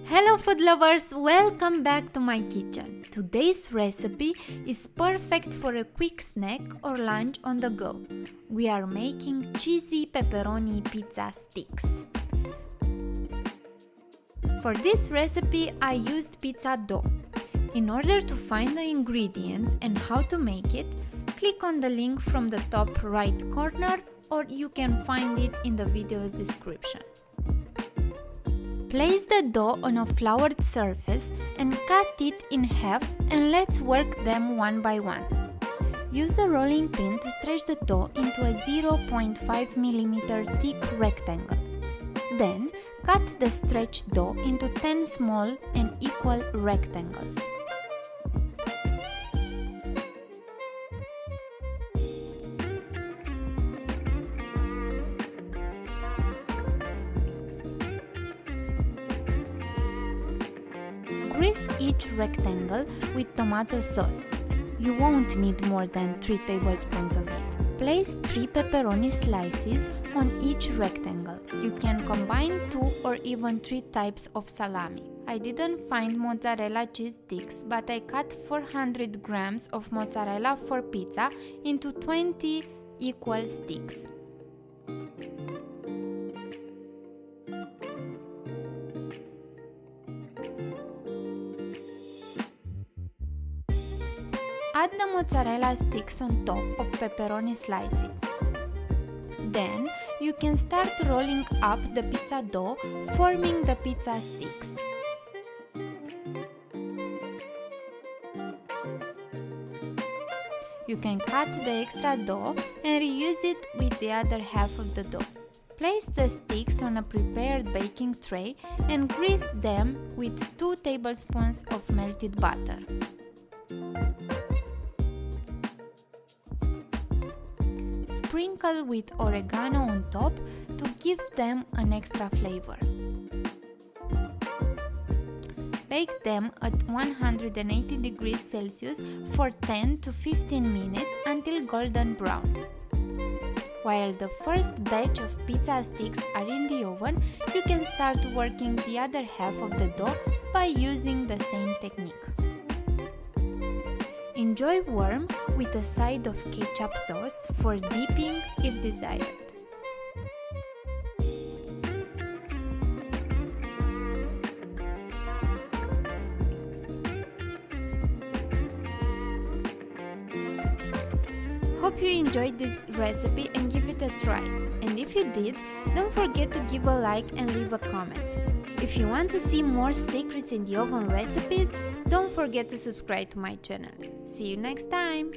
Hello food lovers, welcome back to my kitchen. Today's recipe is perfect for a quick snack or lunch on the go. We are making cheesy pepperoni pizza sticks. For this recipe I used pizza dough. In order to find the ingredients and how to make it, click on the link from the top right corner or you can find it in the video's description. Place the dough on a floured surface and cut it in half, and let's work them one by one. Use the rolling pin to stretch the dough into a 0.5 mm thick rectangle. Then, cut the stretched dough into 10 small and equal rectangles. Grease each rectangle with tomato sauce. You won't need more than 3 tablespoons of it. Place 3 pepperoni slices on each rectangle. You can combine 2 or even 3 types of salami. I didn't find mozzarella cheese sticks, but I cut 400 grams of mozzarella for pizza into 20 equal sticks. Add the mozzarella sticks on top of pepperoni slices. Then, you can start rolling up the pizza dough, forming the pizza sticks. You can cut the extra dough and reuse it with the other half of the dough. Place the sticks on a prepared baking tray and grease them with 2 tablespoons of melted butter. Sprinkle with oregano on top to give them an extra flavor. Bake them at 180 degrees Celsius for 10 to 15 minutes until golden brown. While the first batch of pizza sticks are in the oven, you can start working the other half of the dough by using the same technique. Enjoy warm with a side of ketchup sauce for dipping if desired. Hope you enjoyed this recipe and give it a try. And if you did, don't forget to give a like and leave a comment. If you want to see more secrets in the oven recipes, don't forget to subscribe to my channel. See you next time!